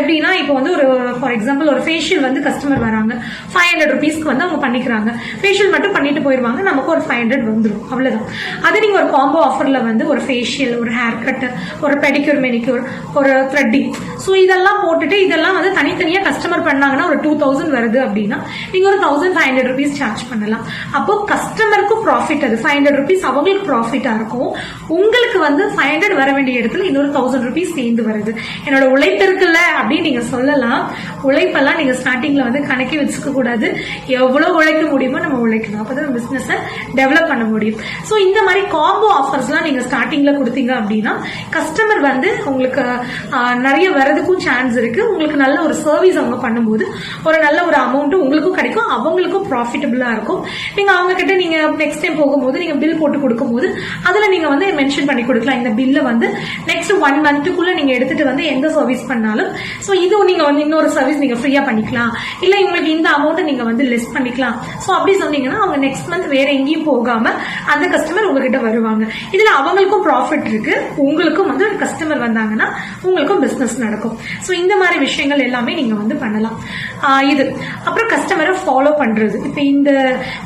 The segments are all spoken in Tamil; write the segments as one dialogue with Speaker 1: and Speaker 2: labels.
Speaker 1: எப்படின்னா இப்போ வந்து ஒரு ஃபார் எக்ஸாம்பிள் ஒரு ஃபேஷியல் வந்து கஸ்டமர் வராங்க 500 rupeesக்கு வந்து அவங்க பண்ணிக்கிறாங்க. ஃபேஷியல் மட்டும் பண்ணிட்டு போயிடுவாங்க, நமக்கு ஒரு 500 வந்துடும், அவ்வளவுதான். அது நீங்க ஒரு காம்போ ஆஃபர்ல வந்து ஒரு ஃபேஷியல், ஒரு ஹேர் கட், ஒரு பெடிக்யூர், மெனிக்யூர், ஒரு த்ரெட்டிங், ஸோ இதெல்லாம் போட்டுட்டு இதெல்லாம் வந்து தனித்தனியா கஸ்டமர் பண்ணாங்கன்னா ஒரு 2000 வருது அப்படின்னா நீங்க ஒரு 1500 rupees சார்ஜ் பண்ணலாம். அப்போ கஸ்டமருக்கு ப்ராஃபிட், அது 500 rupees அவங்களுக்கு ப்ராஃபிட்டா இருக்கும். உங்களுக்கு வந்து 500 வர வேண்டிய இடத்துல இன்னொரு 1000 rupees சேர்ந்து வருது. என்னோட உழைப்பு இருக்குல்ல அப்படின்னு நீங்க சொல்லலாம். உழைப்பெல்லாம் நீங்க ஸ்டார்டிங்ல வந்து கணக்கி வச்சுக்க கூடாது. எவ்வளவு உழைக்க முடியுமோ நம்ம உழைக்கணும், அப்பதான் பிசினஸ் டெவலப் பண்ண முடியும். ஸோ இந்த மாதிரி காம்போ ஆஃபர்ஸ்லாம் நீங்க ஸ்டார்டிங்ல கொடுத்தீங்க அப்படின்னா கஸ்டமர் வந்து உங்களுக்கு நிறைய வரதுக்கும் சான்ஸ் இருக்கு. உங்களுக்கு நல்ல ஒரு சர்வீஸ் அவங்க பண்ணும்போது ஒரு நல்ல ஒரு அமௌண்ட் உங்களுக்கும் கிடைக்கும், அவங்களுக்கும் ப்ராஃபிட்டபிளா இருக்கும். நீங்க அவங்க கிட்ட நீங்க நெக்ஸ்ட் டைம் போகும்போது நீங்க பில் போட்டு கொடுக்கும்போது அதுல நீங்க வந்து மென்ஷன் பண்ணி கொடுக்கலாம், இந்த பில்ல வந்து நெக்ஸ்ட் 1 monthக்குள்ள நீங்க எடுத்துட்டு வந்து எந்த சர்வீஸ் பண்ணாலும் ஸோ இது நீங்க வந்து இன்னொரு சர்வீஸ் நீங்க ஃப்ரீயா பண்ணிக்கலாம், இல்ல உங்களுக்கு இந்த அமௌண்ட் நீங்க வந்து லெஸ் பண்ணிக்கலாம். ஸோ அப்படி சொன்னீங்கன்னா அவங்க நெக்ஸ்ட் மந்த் வேற எங்கேயும் போகாம அந்த கஸ்டமர் உங்ககிட்ட வருவாங்க. இதுல அவங்களுக்கும் ப்ராஃபிட் இருக்கு, உங்களுக்கும் வந்து ஒரு கஸ்டமர் வந்தாங்கன்னா உங்களுக்கும் பிசினஸ் நடக்கும். ஸோ இந்த மாதிரி விஷயங்கள் எல்லாமே நீங்க வந்து பண்ணலாம். இது அப்புறம் கஸ்டமரை ஃபாலோ பண்றது. இப்போ இந்த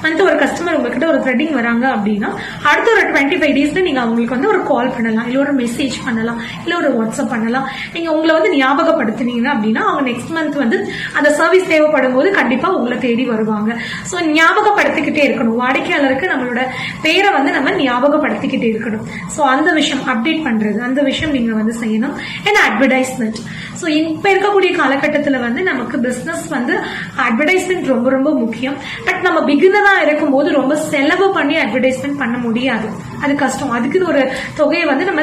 Speaker 1: மந்த் ஒரு கஸ்டமர் உங்ககிட்ட ஒரு த்ரெட்டிங் வராங்க அப்படின்னா அடுத்த ஒரு 25 daysல நீங்க அவங்களுக்கு வந்து ஒரு கால் பண்ணலாம், இல்ல ஒரு மெசேஜ் பண்ணலாம், இல்ல ஒரு வாட்ஸ்அப் பண்ணலாம். நீங்க உங்களை வந்து ஞாபகப்படுத்தினீங்க அப்படின்னா அவங்க நெக்ஸ்ட் மந்த் வந்து அந்த சர்வீஸ் தேவைப்படும் போது கண்டிப்பா உங்களை தேடி வருவாங்க. ஸோ ஞாபகப்படுத்திக்கிட்டே இருக்கணும், வாடிக்கையாளருக்கு நம்மளோட பேரை வந்து நம்ம ஞாபகப்படுத்திக்கிட்டே இருக்கணும். ஸோ அந்த விஷயம் அப்டேட் பண்றது, அந்த விஷயம் நீங்க வந்து செய்யணும். ஏன்னா அட்வர்டைஸ்மெண்ட், ஸோ இப்ப இருக்கக்கூடிய காலகட்டத்தில் வந்து நமக்கு பிசினஸ் வந்து அட்வர்டைஸ்மெண்ட் ரொம்ப ரொம்ப முக்கியம். பட் நம்ம பிகினரா இருக்கும் போது ரொம்ப செலவு பண்ணி அட்வர்டைஸ்மெண்ட் பண்ண முடியாது, அது கஷ்டம். அதுக்கு ஒரு தொகையை வந்து நம்ம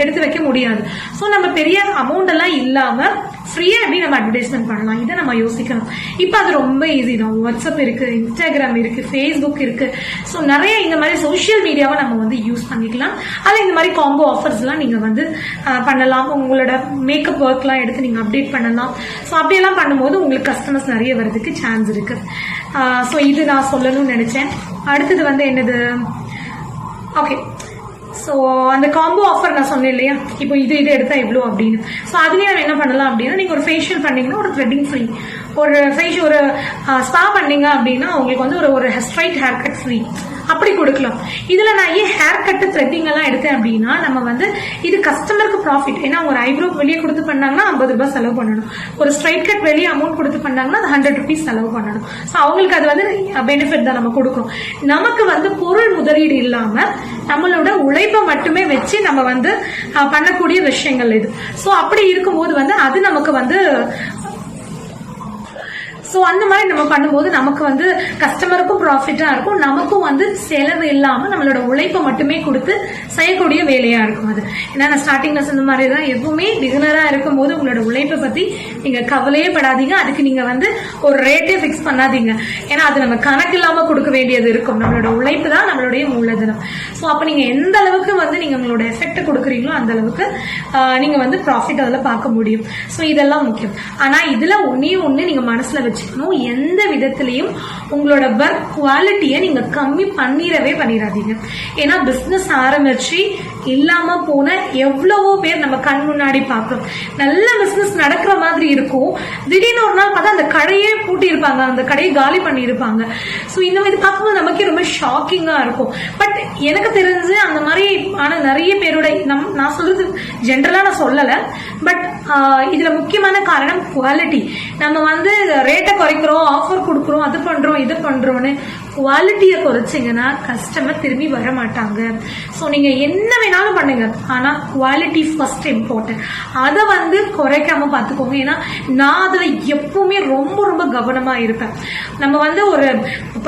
Speaker 1: எடுத்து வைக்க முடியாது. ஸோ நம்ம பெரிய அமௌண்ட் எல்லாம் இல்லாம ஃப்ரீயா எப்படி நம்ம அட்வர்டைஸ்மெண்ட் பண்ணலாம், இதை நம்ம யோசிக்கணும். இப்போ அது ரொம்ப ஈஸி தான். வாட்ஸ்அப் இருக்கு, இன்ஸ்டாகிராம் இருக்கு, ஃபேஸ்புக் இருக்கு. ஸோ நிறைய இந்த மாதிரி சோசியல் மீடியாவை நம்ம வந்து யூஸ் பண்ணிக்கலாம். அதில் இந்த மாதிரி காம்போ ஆஃபர்ஸ் எல்லாம் நீங்க வந்து பண்ணலாம். உங்களோட மேக்கப் ஒர்க் எல்லாம் எடுத்து நீங்க அப்டேட் பண்ணலாம். ஸோ அப்படியெல்லாம் பண்ணும்போது உங்களுக்கு கஸ்டமர்ஸ் நிறைய வரதுக்கு சான்ஸ் இருக்கு. ஸோ இது நான் சொல்லணும்னு நினைச்சேன். அடுத்தது வந்து என்னது, ஓகே, ஸோ அந்த காம்போ ஆஃபர் நான் சொன்னேன் இல்லையா, இப்போ இது எடுத்தா எவ்வளோ அப்படின்னு. ஸோ அதுலேயே நம்ம என்ன பண்ணலாம் அப்படின்னா நீங்க ஒரு ஃபேஷியல் பண்ணீங்கன்னா ஒரு த்ரெட்டிங் ஃப்ரீ, ஒரு ஃபேஷியல் ஒரு ஸ்பா பண்ணீங்க அப்படின்னா உங்களுக்கு வந்து ஒரு ஸ்ட்ரைட் ஹேர் கட் ஃப்ரீ, அப்படி கொடுக்கலாம். இதுல நான் ஏன் ஹேர் கட் த்ரெட்டிங் எல்லாம் எடுத்தேன் அப்படின்னா நம்ம வந்து இது கஸ்டமருக்கு ப்ராஃபிட். ஏன்னா ஒரு ஐப்ரோ வெளியே கொடுத்து பண்ணாங்கன்னா 50 ரூபாய் செலவு பண்ணணும், ஒரு ஸ்ட்ரைட் கட் வெளியே அமௌண்ட் கொடுத்து பண்ணாங்கன்னா அது 100 rupees செலவு பண்ணணும். ஸோ அவங்களுக்கு அது வந்து பெனிஃபிட் தான் நம்ம கொடுக்குறோம். நமக்கு வந்து பொருள் முதலீடு இல்லாம நம்மளோட உழைப்பை மட்டுமே வச்சு நம்ம வந்து பண்ணக்கூடிய விஷயங்கள் இது. ஸோ அப்படி இருக்கும்போது வந்து அது நமக்கு வந்து ஸோ அந்த மாதிரி நம்ம பண்ணும்போது நமக்கு வந்து கஸ்டமருக்கும் ப்ராஃபிட்டா இருக்கும், நமக்கும் வந்து செலவு இல்லாம நம்மளோட உழைப்பை மட்டுமே கொடுத்து செய்யக்கூடிய வேலையா இருக்கும் அது. ஏன்னா நான் ஸ்டார்டிங்ல சொன்ன மாதிரி தான், எப்பவுமே பிகினரா இருக்கும் போது உங்களோட உழைப்பை பத்தி நீங்க கவலையே படாதீங்க. அதுக்கு நீங்க வந்து ஒரு ரேட்டே பிக்ஸ் பண்ணாதீங்க. ஏன்னா அது நம்ம கணக்கு இல்லாம கொடுக்க வேண்டியது இருக்கும். நம்மளோட உழைப்பு தான் நம்மளுடைய மூலதனம். ஸோ அப்ப நீங்க எந்த அளவுக்கு வந்து நீங்க உங்களோட எஃபெக்ட் கொடுக்குறீங்களோ அந்த அளவுக்கு நீங்க வந்து ப்ராஃபிட் அதில் பார்க்க முடியும். ஸோ இதெல்லாம் முக்கியம். ஆனா இதுல ஒண்ணு நீங்க மனசுல வச்சு எந்த விதத்திலையும் உங்களோட ஒர்க் குவாலிட்டியை நீங்க கம்மி பண்ணிடாதீங்க. ஏன்னா பிசினஸ் ஆரம்பிச்சு இல்லாம போன எவ்வளவோ பேர் நம்ம கண் முன்னாடி பார்க்கிறோம். நல்ல பிசினஸ் நடக்கிற மாதிரி இருக்கும், திடீர்னு ஒரு நாள் பார்த்தா அந்த கடையே பூட்டி இருப்பாங்க, அந்த கடையை காலி பண்ணி இருப்பாங்க. ஸோ இந்த மாதிரி பார்க்கும்போது நமக்கே ரொம்ப ஷாக்கிங்கா இருக்கும். பட் எனக்கு தெரிஞ்சு அந்த மாதிரி ஆனா நிறைய பேரோட நான் சொல்றது ஜென்ரலா நான் சொல்லல, பட் இதுல முக்கியமான காரணம் குவாலிட்டி. நம்ம வந்து ரேட்டை குறைக்கிறோம், ஆஃபர் கொடுக்குறோம், அது பண்றோம் இது பண்றோம்னு குவாலிட்டியை குறைச்சிங்கன்னா கஸ்டமர் திரும்பி வர மாட்டாங்க. ஸோ நீங்க என்ன வேணாலும் பண்ணுங்க, ஆனா குவாலிட்டி ஃபர்ஸ்ட் இம்பார்ட்டன்ட். அதை வந்து குறைக்காம பார்த்துக்கோங்க. ஏன்னா நான் அதுல எப்பவுமே ரொம்ப ரொம்ப கவனமா இருப்பேன். நம்ம வந்து ஒரு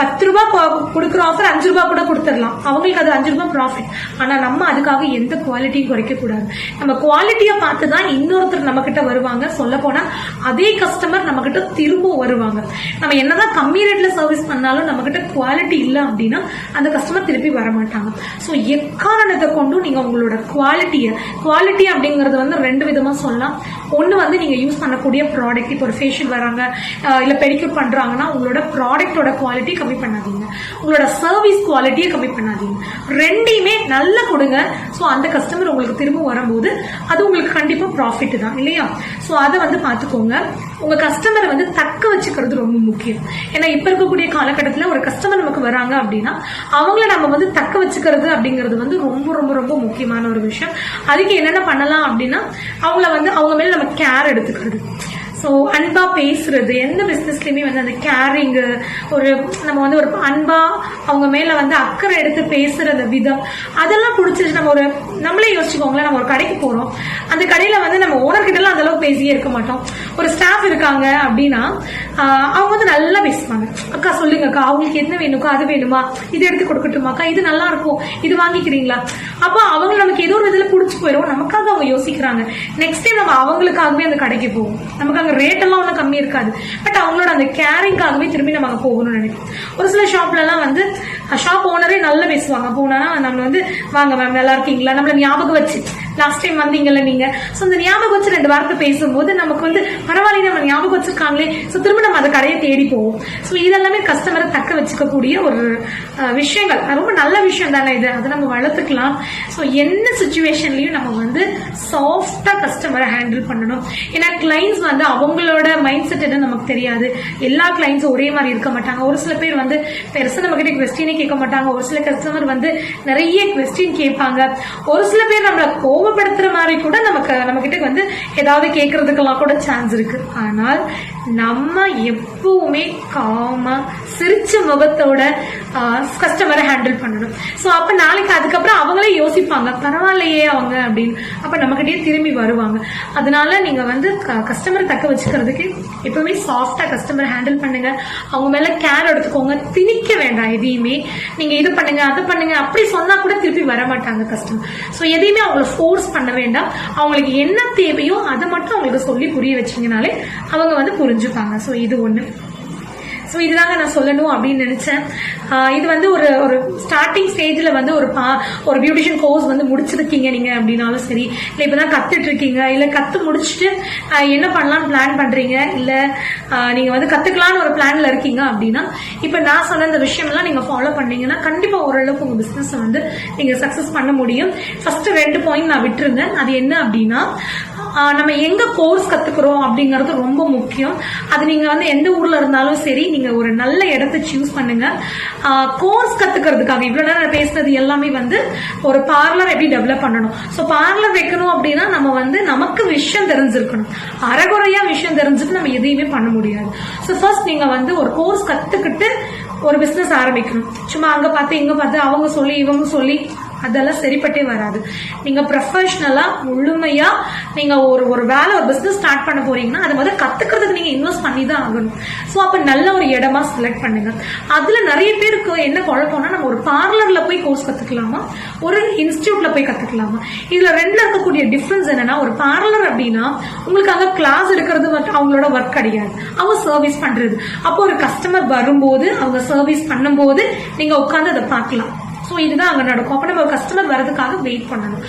Speaker 1: 10 ரூபாய் கொடுக்குற ஆஃபர் 5 ரூபாய் கூட கொடுத்துடலாம், அவங்களுக்கு அது 5 ரூபாய் ப்ராஃபிட். ஆனா நம்ம அதுக்காக எந்த குவாலிட்டியும் குறைக்க கூடாது. நம்ம குவாலிட்டியை பார்த்து தான் இன்னொருத்தர் நம்ம கிட்ட வருவாங்க. சொல்ல போனா அதே கஸ்டமர் நம்ம கிட்ட திரும்ப வருவாங்க. நம்ம என்னதான் கம்மி ரேட்ல சர்வீஸ் பண்ணாலும் நம்ம கிட்ட குவாலிட்டி இல்லை அப்படின்னா அந்த கஸ்டமர் திருப்பி வர மாட்டாங்க. ஸோ எக்காரணத்தை கொண்டும் நீங்க உங்களோட குவாலிட்டி அப்படிங்கறது வந்து ரெண்டு விதமா சொல்லலாம். ஒன்று வந்து நீங்க யூஸ் பண்ணக்கூடிய ப்ராடக்ட், இப்போ ஒரு ஃபேஷியல் வராங்க இல்ல பெடிக்யூர் பண்றாங்கன்னா உங்களோட ப்ராடக்டோட குவாலிட்டி கம்மி பண்ணாதீங்க, உங்களோட சர்வீஸ் குவாலிட்டியை கம்மி பண்ணாதீங்க. ரெண்டையுமே நல்லா கொடுங்க. ஸோ அந்த கஸ்டமர் உங்களுக்கு திரும்ப வரும்போது அது உங்களுக்கு கண்டிப்பா ப்ராஃபிட் தான் இல்லையா? ஸோ அதை வந்து பார்த்துக்கோங்க. உங்க கஸ்டமரை வந்து தக்க வச்சுக்கிறது ரொம்ப முக்கியம். ஏன்னா இப்ப இருக்கக்கூடிய காலகட்டத்தில் ஒரு கஸ்டமர் நமக்கு வராங்க அப்படின்னா அவங்கள நம்ம வந்து தக்க வச்சுக்கிறது அப்படிங்கிறது வந்து ரொம்ப ரொம்ப ரொம்ப முக்கியமான ஒரு விஷயம். அதுக்கு என்னென்ன பண்ணலாம் அப்படின்னா அவங்கள வந்து அவங்க மேல நம்ம கேர் எடுத்துக்கிறது. ஸோ அன்பா பேசுறது, எந்த பிசினஸ்லயுமே வந்து அந்த கேரிங், ஒரு நம்ம வந்து ஒரு அன்பா அவங்க மேல வந்து அக்கறை எடுத்து பேசுற அந்த விதம் அதெல்லாம் பிடிச்சிருச்சு. நம்மளே யோசிச்சுக்கோங்களேன், நம்ம ஒரு கடைக்கு போறோம், அந்த கடையில வந்து நம்ம ஓனர் கிட்ட எல்லாம் அந்த அளவுக்கு பேசியே இருக்க மாட்டோம். ஒரு ஸ்டாஃப் இருக்காங்க அப்படின்னா அவங்க வந்து நல்லா பேசுவாங்க. அக்கா சொல்லுங்க அக்கா, அவங்களுக்கு என்ன வேணுக்கா, அது வேணுமா, இது எடுத்து கொடுக்கட்டுமாக்கா, இது நல்லா இருக்கும், இது வாங்கிக்கிறீங்களா. அப்போ அவங்க நமக்கு ஏதோ ஒரு இதுல பிடிச்சி போயிடும், நமக்காக அவங்க யோசிக்கிறாங்க. நெக்ஸ்ட் டைம் நம்ம அவங்களுக்காகவே அந்த கடைக்கு போவோம். நமக்கு அங்க ரேட் எல்லாம் ஒன்றும் கம்மி இருக்காது, பட் அவங்களோட அந்த கேரிங்காகவே திரும்பி நம்ம அங்க போகணும்னு நினைப்போம். ஒரு சில ஷாப்ல எல்லாம் வந்து ஷாப் ஓனரே நல்லா பேசுவாங்க. போனா நம்ம வந்து வாங்க மேம் நல்லா இருக்கீங்களா, நம்மள ஞாபகம் வச்சு லாஸ்ட் டைம் வந்தீங்கல்ல நீங்க, ஸோ அந்த ஞாபகம் வச்சு 2 வார்த்தை பேசும்போது நமக்கு வந்து பரவாயில்ல நம்ம ஞாபகம் வச்சிருக்காங்களே, ஸோ திரும்ப நம்ம அந்த கடையை தேடி போவோம். ஸோ இதெல்லாமே கஸ்டமரை தக்க வச்சுக்கக்கூடிய ஒரு விஷயங்கள், ரொம்ப நல்ல விஷயம் தானே இது, அதை நம்ம வளர்த்துக்கலாம். ஸோ என்ன சுச்சுவேஷன்லயும் நம்ம வந்து சாஃப்டா கஸ்டமரை ஹேண்டில் பண்ணணும். ஏன்னா கிளைண்ட்ஸ் வந்து அவங்களோட மைண்ட் செட் என்ன நமக்கு தெரியாது. எல்லா கிளைண்ட்ஸும் ஒரே மாதிரி இருக்க மாட்டாங்க. ஒரு சில பேர் வந்து பெருசா நம்ம கிட்ட கொஸ்டினே கேட்க மாட்டாங்க. ஒரு சில கஸ்டமர் வந்து நிறைய கொஸ்டின் கேட்பாங்க. ஒரு சில பேர் நம்மள கோபப்படுத்துற மாதிரி கூட நம்ம கிட்ட வந்து ஏதாவது கேட்கறதுக்கெல்லாம் கூட சான்ஸ் இருக்கு. ஆனால் நம்ம எப்பவுமே காமா சிரிச்ச முகத்தோட கஸ்டமரை ஹேண்டில் பண்ணணும். ஸோ அப்ப நாளைக்கு அதுக்கப்புறம் அவங்களே யோசிப்பாங்க பரவாயில்லையே அவங்க அப்படின்னு, அப்ப நம்ம கிட்டே திரும்பி வருவாங்க. அதனால நீங்க வந்து கஸ்டமரை தக்க வச்சுக்கிறதுக்கு எப்பவுமே சாஃப்டா கஸ்டமர் ஹேண்டில் பண்ணுங்க. அவங்க மேல கேர் எடுத்துக்கோங்க. திணிக்க வேண்டாம் எதையுமே. நீங்க இது பண்ணுங்க அது பண்ணுங்க அப்படி சொன்னா கூட திருப்பி வர மாட்டாங்க கஸ்டமர். ஸோ எதையுமே அவங்களை ஃபோர்ஸ் பண்ண வேண்டாம். அவங்களுக்கு என்ன தேவையோ அதை மட்டும் அவங்களுக்கு சொல்லி புரிய வச்சீங்கனாலே அவங்க வந்து புரிஞ்சுப்பாங்க. ஸோ இது ஒண்ணு. ஸோ இதுதாங்க நான் சொல்லணும் அப்படின்னு நினைச்சேன். இது வந்து ஒரு ஸ்டார்டிங் ஸ்டேஜ்ல வந்து ஒரு பியூட்டிஷியன் கோர்ஸ் வந்து முடிச்சிருக்கீங்க நீங்க அப்படின்னாலும் சரி, இல்லை இப்பதான் கத்துட்டு இருக்கீங்க, இல்ல கத்து முடிச்சுட்டு என்ன பண்ணலாம்னு பிளான் பண்றீங்க, இல்ல நீங்க வந்து கத்துக்கலாம்னு ஒரு பிளான்ல இருக்கீங்க அப்படின்னா இப்ப நான் சொன்ன இந்த விஷயம் எல்லாம் நீங்க ஃபாலோ பண்ணீங்கன்னா கண்டிப்பா ஓரளவுக்கு உங்க பிசினஸ் வந்து நீங்க சக்சஸ் பண்ண முடியும். ஃபர்ஸ்ட் 2 பாயிண்ட் நான் விட்டுருந்தேன். அது என்ன அப்படின்னா நம்ம எங்க கோர்ஸ் கத்துக்கிறோம் அப்படிங்கறது ரொம்ப முக்கியம். அது நீங்க வந்து எந்த ஊர்ல இருந்தாலும் சரி, நீங்க ஒரு நல்ல இடத்தை சூஸ் பண்ணுங்க. கோர்ஸ் கத்துக்கிறதுக்காக இவ்வளவு நேரம் பேசுறது எல்லாமே வந்து ஒரு பார்லர் எப்படி டெவலப் பண்ணணும். ஸோ பார்லர் வைக்கணும் அப்படின்னா நம்ம வந்து நமக்கு விஷயம் தெரிஞ்சிருக்கணும். அரைகுறையா விஷயம் தெரிஞ்சுட்டு நம்ம எதையுமே பண்ண முடியாது. ஸோ ஃபர்ஸ்ட் நீங்க வந்து ஒரு கோர்ஸ் கத்துக்கிட்டு ஒரு பிசினஸ் ஆரம்பிக்கணும். சும்மா அங்க பார்த்து இங்க பார்த்து அவங்க சொல்லி இவங்க சொல்லி அதெல்லாம் சரிப்பட்டே வராது. நீங்க ப்ரொஃபஷனலா முழுமையா நீங்க ஒரு வேலை ஒரு பிசினஸ் ஸ்டார்ட் பண்ண போறீங்கன்னா அது முதல்ல கத்துக்கிறதுக்கு நீங்க இன்வெஸ்ட் பண்ணி தான் ஆகணும். ஸோ அப்ப நல்ல ஒரு இடமா செலக்ட் பண்ணுங்க. அதுல நிறைய பேருக்கு என்ன குழப்பம்னா நம்ம ஒரு பார்லர்ல போய் கோர்ஸ் கத்துக்கலாமா, ஒரு இன்ஸ்டிடியூட்ல போய் கத்துக்கலாமா. இதுல ரெண்டுல இருக்கக்கூடிய டிஃபரன்ஸ் என்னன்னா, ஒரு பார்லர் அப்படின்னா உங்களுக்கு அங்க கிளாஸ் எடுக்கிறது மட்டும் அவங்களோட ஒர்க் கிடையாது, அவங்க சர்வீஸ் பண்றது. அப்போ ஒரு கஸ்டமர் வரும்போது அவங்க சர்வீஸ் பண்ணும்போது நீங்க உட்கார்ந்து அதை பார்க்கலாம். ஸோ இதுதான் அங்க நடக்கும். அப்ப நம்ம கஸ்டமர் வரதுக்காக வெயிட் பண்ணணும்.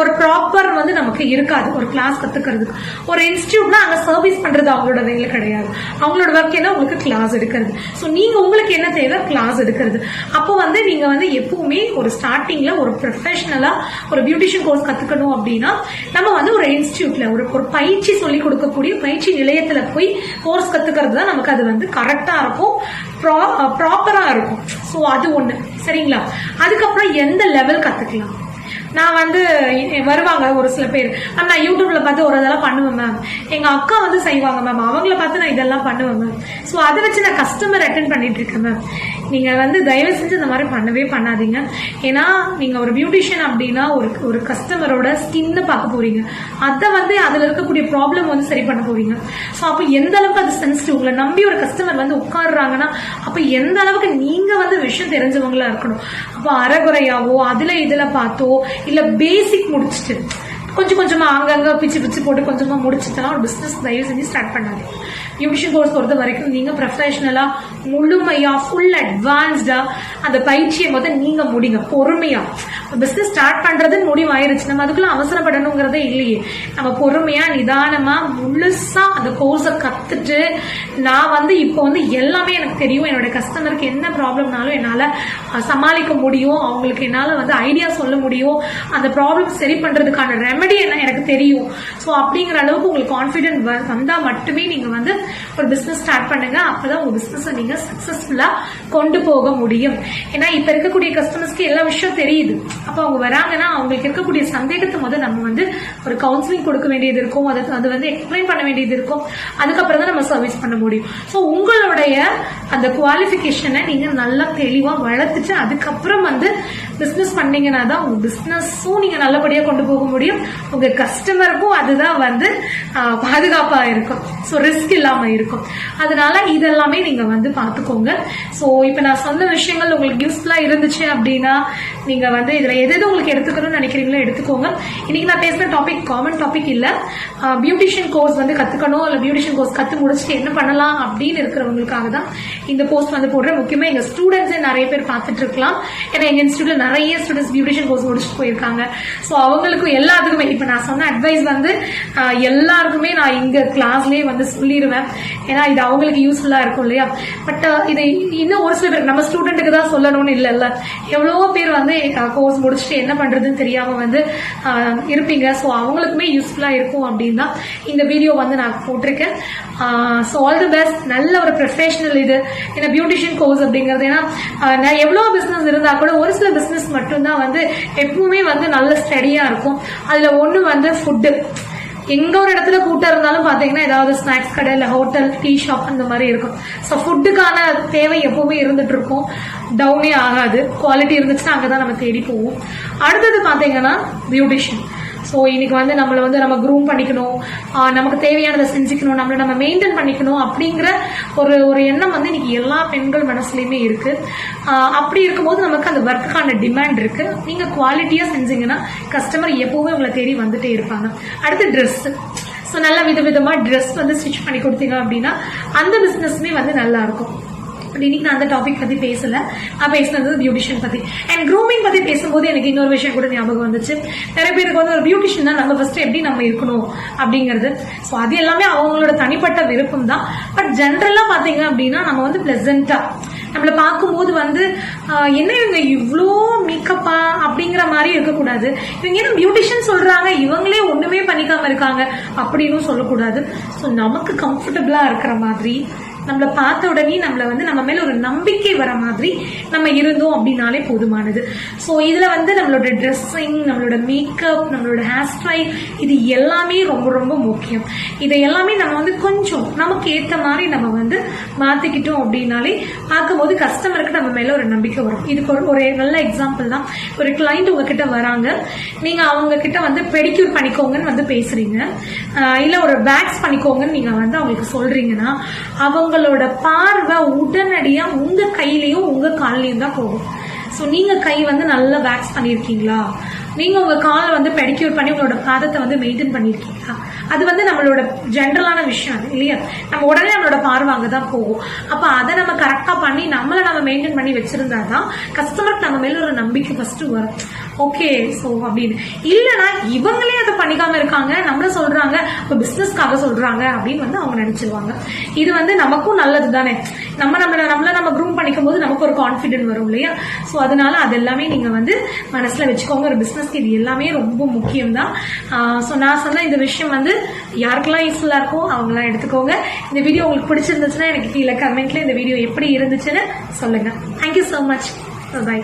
Speaker 1: ஒரு ப்ராப்பர் வந்து நமக்கு இருக்காது ஒரு கிளாஸ் கத்துக்கிறதுக்கு. ஒரு இன்ஸ்டிடியூட்னா அங்க சர்வீஸ் பண்றது அவங்களோட வேலை கிடையாது. அவங்களோட ஒர்க் என்ன, உங்களுக்கு கிளாஸ் எடுக்கிறது. ஸோ நீங்க உங்களுக்கு என்ன தேவை, கிளாஸ் எடுக்கிறது. அப்போ வந்து நீங்க வந்து எப்பவுமே ஒரு ஸ்டார்டிங்ல ஒரு ப்ரொஃபஷனலா ஒரு பியூட்டிஷியன் கோர்ஸ் கத்துக்கணும் அப்படின்னா நம்ம வந்து ஒரு இன்ஸ்டிடியூட்ல ஒரு பயிற்சி சொல்லி கொடுக்கக்கூடிய பயிற்சி நிலையத்துல போய் கோர்ஸ் கத்துக்கிறது தான் நமக்கு அது வந்து கரெக்டா இருக்கும், ப்ராப்பரா இருக்கும். ஸோ அது ஒண்ணு சரிங்களா. அதுக்கப்புறம் எந்த லெவல் கத்துக்கலாம். நான் வந்து வருவாங்க ஒரு சில பேர், நான் யூடியூப்ல பார்த்து ஒரு இதெல்லாம் பண்ணுவேன் மேம், எங்க அக்கா வந்து செய்வாங்க மேம், அவங்கள பார்த்து நான் இதெல்லாம் பண்ணுவேன் மேம். ஸோ அதை வச்சு நான் கஸ்டமர் அட்டென்ட் பண்ணிட்டு இருக்கேன் மேம். நீங்க வந்து தயவு செஞ்சு இந்த மாதிரி பண்ணவே பண்ணாதீங்க. ஏன்னா நீங்க ஒரு பியூட்டிஷியன் அப்படின்னா ஒரு கஸ்டமரோட ஸ்கின்னை பார்க்க போறீங்க, அதை வந்து அதுல இருக்கக்கூடிய ப்ராப்ளம் வந்து சரி பண்ண போறீங்க. ஸோ அப்போ எந்த அளவுக்கு அது சென்சிட்டிவ், உங்களை நம்பி ஒரு கஸ்டமர் வந்து உட்காடுறாங்கன்னா அப்ப எந்த அளவுக்கு நீங்க வந்து விஷயம் தெரிஞ்சவங்களா இருக்கணும். அப்போ அரைகுறையாவோ அதுல இதுல பார்த்தோ இல்ல பேசிக் முடிச்சுட்டு கொஞ்சம் கொஞ்சமா அங்கங்க பிச்சு போட்டு கொஞ்சமா முடிச்சுட்டா ஒரு பிசினஸ் தயவு செஞ்சு ஸ்டார்ட் பண்ணாதீங்க. பியூட்டிஷியன் கோர்ஸ் பொறுத்த வரைக்கும் நீங்க ப்ரொஃபஷனலா முழுமையா ஃபுல் அட்வான்ஸ்டா அந்த பயிற்சியை நீங்க முடிங்க பொறுமையா. பிசினஸ் ஸ்டார்ட் பண்றது முடிவாயிருச்சு, நம்ம அதுக்குள்ள அவசரப்படணுங்கிறதே இல்லையே. நம்ம பொறுமையா நிதானமா முழுசா அந்த கோர்ஸை கத்துட்டு நான் இப்போ எல்லாமே எனக்கு தெரியும், என்னோட கஸ்டமருக்கு என்ன ப்ராப்ளம்னாலும் என்னால சமாளிக்க முடியும், அவங்களுக்கு என்னால ஐடியா சொல்ல முடியும், அந்த ப்ராப்ளம் சரி பண்றதுக்கான ரெமெடி என்ன எனக்கு தெரியும். ஸோ அப்படிங்கிற அளவுக்கு உங்களுக்கு கான்ஃபிடென்ட் வந்தா மட்டுமே நீங்க ஒரு பிசினஸ் ஸ்டார்ட் பண்ணுங்க. அப்பதான் உங்க பிசினஸ் நீங்க சக்சஸ்ஃபுல்லா கொண்டு போக முடியும். ஏன்னா இப்ப இருக்கக்கூடிய கஸ்டமர்ஸ்க்கு எல்லா விஷயம் தெரியுது. அப்ப அவங்க வராங்கன்னா அவங்களுக்கு இருக்கக்கூடிய சந்தேகத்தை நம்ம ஒரு கவுன்சிலிங் கொடுக்க வேண்டியது இருக்கும், அது எக்ஸ்பிளைன் பண்ண வேண்டியது இருக்கும். அதுக்கப்புறம் தான் நம்ம சர்வீஸ் பண்ண முடியும். ஸோ உங்களுடைய அந்த குவாலிஃபிகேஷனை நீங்க நல்லா தெளிவா வளர்த்துட்டு அதுக்கப்புறம் பிசினஸ் பண்ணீங்கன்னா தான் உங்க பிசினஸும் நீங்க நல்லபடியா கொண்டு போக முடியும், உங்க கஸ்டமருக்கும் அதுதான் பாதுகாப்பா இருக்கும். ஸோ ரிஸ்க் இல்லாம இருக்கும். அதனால இதெல்லாமே நீங்க பாத்துக்கோங்க. ஸோ இப்ப நான் சொன்ன விஷயங்கள் உங்களுக்கு யூஸ்ஃபுல்லா இருந்துச்சு அப்படின்னா நீங்க இதுல எது உங்களுக்கு எடுத்துக்கணும்னு நினைக்கிறீங்களோ எடுத்துக்கோங்க. இன்னைக்கு நான் பேசுற டாபிக் காமன் டாபிக் இல்ல. பியூட்டிஷியன் கோர்ஸ் கத்துக்கணும், இல்ல பியூட்டிஷியன் கோர்ஸ் கத்து முடிச்சுட்டு என்ன பண்ணலாம் அப்படின்னு இருக்கிறவங்களுக்காக தான் இந்த போஸ்ட் போடுறேன். முக்கியமா எங்க ஸ்டூடெண்ட்ஸே நிறைய பேர் பார்த்துட்டு இருக்கலாம். ஏன்னா எங்க இன்ஸ்டியூட்ல நிறைய ஸ்டூடெண்ட்ஸ் பியூட்டிஷியன் கோர்ஸ் முடிச்சுட்டு போயிருக்காங்க. ஸோ அவங்களுக்கும் எல்லாத்துக்குமே இப்ப நான் சொன்ன அட்வைஸ் எல்லாருக்குமே நான் இங்க கிளாஸ்லயே சொல்லிடுவேன். ஏன்னா இது அவங்களுக்கு யூஸ்ஃபுல்லா இருக்கும் இல்லையா. பட் இது இன்னும் ஒரு சில பேர் நம்ம ஸ்டூடெண்ட்டுக்கு தான் சொல்லணும்னு இல்ல, எவ்வளவோ பேர் கோர்ஸ் முடிச்சுட்டு என்ன பண்றதுன்னு தெரியாம இருப்பீங்க. ஸோ அவங்களுக்குமே யூஸ்ஃபுல்லா இருக்கும் அப்படின்னு தான் இந்த வீடியோ நான் போட்டிருக்கேன். So all the best. நல்ல ஒரு ப்ரொஃபஷனல் இது ஏன்னா பியூட்டிஷியன் கோர்ஸ் அப்படிங்கிறது. ஏன்னா எவ்வளவு பிசினஸ் இருந்தா கூட ஒரு சில பிசினஸ் மட்டும்தான் எப்பவுமே நல்ல ஸ்டடியா இருக்கும். அதுல ஒண்ணு ஃபுட்டு. எங்க ஒரு இடத்துல கூட்டம் இருந்தாலும் பாத்தீங்கன்னா ஏதாவது ஸ்நாக்ஸ் கடை, இல்ல ஹோட்டல், டீ ஷாப் அந்த மாதிரி இருக்கும். ஸோ ஃபுட்டுக்கான தேவை எப்பவுமே இருந்துட்டு இருக்கும், டவுனே ஆகாது. குவாலிட்டி இருந்துச்சுன்னா அங்கதான் நம்ம தேடி போவோம். அடுத்தது பாத்தீங்கன்னா பியூட்டிஷியன். ஸோ இன்னைக்கு நம்மள நம்ம க்ரூம் பண்ணிக்கணும், நமக்கு தேவையானதை செஞ்சுக்கணும், நம்மளை நம்ம மெயின்டைன் பண்ணிக்கணும் அப்படிங்கிற ஒரு எண்ணம் இன்னைக்கு எல்லா பெண்கள் மனசுலயுமே இருக்கு. அப்படி இருக்கும்போது நமக்கு அந்த ஒர்க்குக்கான டிமாண்ட் இருக்கு. நீங்க குவாலிட்டியா செஞ்சீங்கன்னா கஸ்டமர் எப்பவுமே உங்களை தேடி வந்துட்டே இருப்பாங்க. அடுத்து ட்ரெஸ். ஸோ நல்ல விதவிதமா ட்ரெஸ் ஸ்டிச் பண்ணி கொடுத்தீங்க அப்படின்னா அந்த பிசினஸ்மே நல்லா இருக்கும். இன்னைக்கு நான் அந்த டாபிக் பத்தி பேசல, நான் பேசினது பியூட்டிஷியன் பத்தி. அண்ட் க்ரூமிங் பத்தி பேசும்போது எனக்கு இன்னொரு விஷயம் கூட ஞாபகம் வந்துச்சு. நிறைய பேருக்கு ஒரு பியூட்டிஷியன் தான் நம்ம ஃபர்ஸ்ட் எப்படி நம்ம இருக்கணும் அப்படிங்கிறது. ஸோ அது எல்லாமே அவங்களோட தனிப்பட்ட விருப்பம் தான். பட் ஜென்ரலா பாத்தீங்க அப்படின்னா நம்ம பிளசண்டா நம்மள பார்க்கும்போது என்ன இவங்க இவ்வளோ மேக்கப்பா அப்படிங்கிற மாதிரி இருக்கக்கூடாது. இவங்க என்ன பியூட்டிஷியன் சொல்றாங்க, இவங்களே ஒண்ணுமே பண்ணிக்காம இருக்காங்க அப்படின்னு சொல்லக்கூடாது. ஸோ நமக்கு கம்ஃபர்டபுளா இருக்கிற மாதிரி நம்மள பார்த்த உடனே நம்மள நம்ம மேல ஒரு நம்பிக்கை வர மாதிரி நம்ம இருந்தோம் அப்படின்னாலே போதுமானது. ஸோ இதுல நம்மளோட ட்ரெஸ்ஸிங், நம்மளோட மேக்கப், நம்மளோட ஹேர் ஸ்டைல் இது எல்லாமே ரொம்ப ரொம்ப முக்கியம். இதை எல்லாமே நம்ம கொஞ்சம் நமக்கு ஏற்ற மாதிரி நம்ம மாத்திக்கிட்டோம் அப்படின்னாலே பார்க்கும்போது கஸ்டமருக்கு நம்ம மேல ஒரு நம்பிக்கை வரும். இதுக்கு ஒரு நல்ல எக்ஸாம்பிள் தான். ஒரு கிளைண்ட் உங்ககிட்ட வராங்க, நீங்க அவங்க கிட்ட பெடிக்யூர் பண்ணிக்கோங்கன்னு பேசுறீங்க, இல்ல ஒரு வேக்ஸ் பண்ணிக்கோங்கன்னு நீங்க அவங்களுக்கு சொல்றீங்கன்னா அவங்களோட பார்வை உடனடியா உங்க கையிலயும் உங்க கால்லயும் தான் போகும். சோ நீங்க கை நல்லா வேக்ஸ் பண்ணிருக்கீங்களா, நீங்க உங்க காலை பெடிக்யூர் பண்ணி உங்களோட பாதத்தை மெயின்டைன் பண்ணிருக்கீங்களா, அது நம்மளோட ஜென்ரலான விஷயம் அது இல்லையா. நம்ம உடனே நம்மளோட பார்வை அங்கதான் போகும். அப்ப அதை நம்ம கரெக்டா பண்ணி நம்மள நம்ம மெயின்டைன் பண்ணி வச்சிருந்தாதான் கஸ்டமருக்கு நம்ம மேல ஒரு நம்பிக்கை ஃபர்ஸ்ட் வரும். ஓகே சோ அப்படின்னு இல்லைன்னா இவங்களே அதை பண்ணிக்காம இருக்காங்க, நம்மள சொல்றாங்க பிசினஸ்க்காக சொல்றாங்க அப்படின்னு அவங்க நினைச்சிருவாங்க. இது நமக்கும் நல்லது தானே. நம்ம க்ரூம் பண்ணிக்கும் போது நமக்கு ஒரு கான்பிடென்ட் வரும் இல்லையா. சோ அதனால அது எல்லாமே நீங்க மனசுல வச்சுக்கோங்க. ஒரு பிசினஸ் இது எல்லாமே ரொம்ப முக்கியம் தான். சோ நான் சொன்ன இந்த விஷயம் யாருக்கெல்லாம் யூஸ்ஃபுல்லா இருக்கும் அவங்களாம் எடுத்துக்கோங்க. இந்த வீடியோ உங்களுக்கு பிடிச்சிருந்துச்சுன்னா எனக்கு கீழே கமெண்ட்ல இந்த வீடியோ எப்படி இருந்துச்சுன்னு சொல்லுங்க. Thank you so much. பை.